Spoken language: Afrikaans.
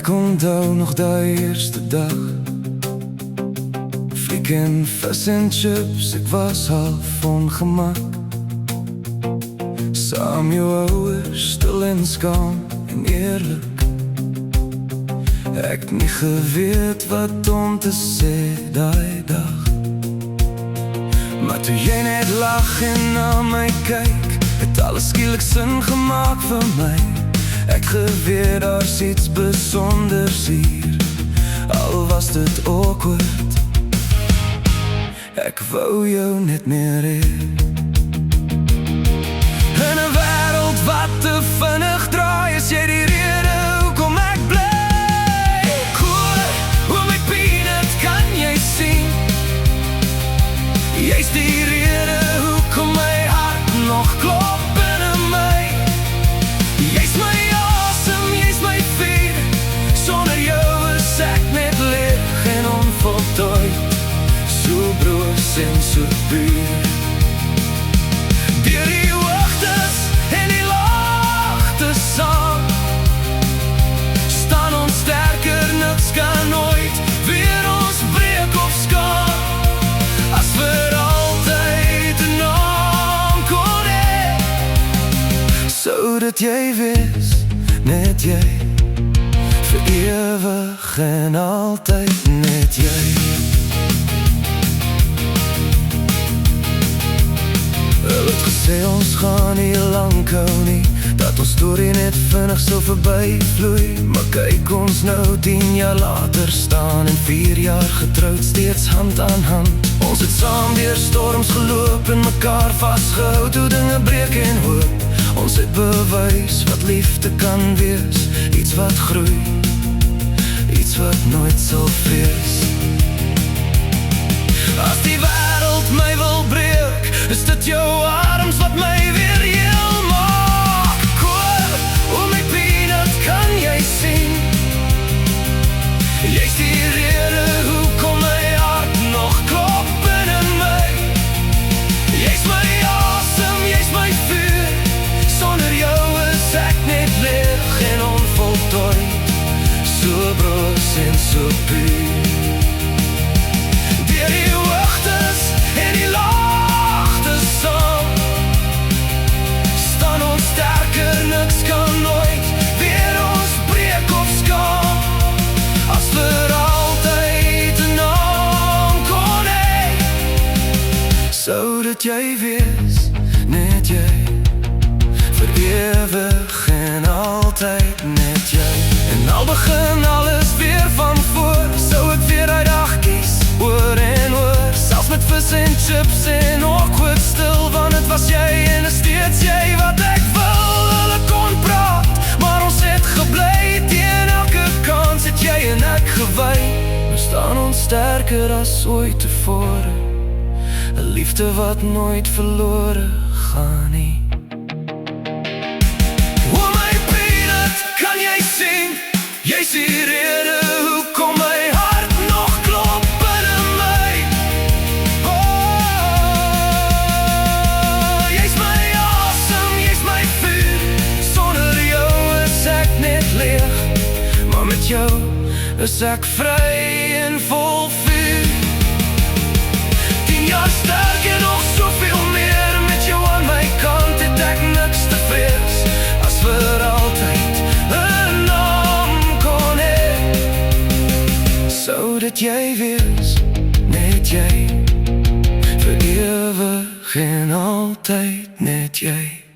Ek onthou nog die eerste dag, fliek en vis en chips, ek was half ongemak. Saam jou ouers, stil en skaam en eerlik. Ek nie geweet wat om te sê die dag. Maar toe jy net lag en na my kyk, het alles skielik sin gemaak vir my. Ek geweet daar's iets besonders hier, al was dit awkward. Ek wou jou net meer hê. In 'n wêreld wat te vinnig draai, is jy die rede hoekom ek bly. Hoor hoe my peanut, kan jy sien? Jy's die rede hoekom my hart nog klop binne my. Jy's my asem, jy's my vuur. Sonder jou is ek net leeg en onvoltooid, so broos en so puur. Deur die hoogtes en die laagtes saam, staan ons sterker, niks kan ooit weer ons breek of skaam. As vir altyd 'n naam kon hê, sodat jy wees, net jy, vir ewig en altyd net jy. Hulle het gesê ons gaan nie lank hou nie, dat ons storie net vinnig sal verbyvloei. Maar kyk ons nou 10 jaar later staan, en 4 jaar getroud, steeds hand aan hand. Ons het saam deur storms geloop en mekaar vasgehou toe dinge breek en hoop. Ons het bewys wat liefde kan wees, iets wat groei, iets wat nooit sal vrees. As die wêreld my wil breek, is dit jou arms wat my weer heel maak. Hoor hoe my peanut, kan jy sien? Jy's die rede hoekom my hart nog klop binne my. Jy's my asem, jy's my vuur. Sonder jou is ek net leeg en onvoltooid, so broos en so puur. Deur die hoogtes en die laagtes saam, staan ons sterker, niks kan nooit weer ons breek of skaam. As vir altyd 'n naam kon hê, sodat jy wees, net jy, vir ewig en altyd net jy. En al begin alles weer van voor, sou ek weer uit dag kies, oor en oor. Selfs met vis en chips en awkward stil, want het was jy en is steeds jy wat ek wil. Hulle kon praat, maar ons het gebly. Teen elke kans het jy en ek gewy. Nou staan ons sterker as ooit tevore, 'n liefde wat nooit verlore gaan nie. Oh my peanut, kan jy sien? Jy's die rede hoekom my hart nog klop binne my. Oh, jy's my asem, jy's my vuur. Sonder jou is ek net leeg, maar met jou is ek vry en vol vuur. 10 jaar sterk en nog soveel meer, met jou aan my kant het ek niks te vrees. As vir altyd 'n naam kon hê, sodat jy wees, net jy, vir ewig en altyd net jy.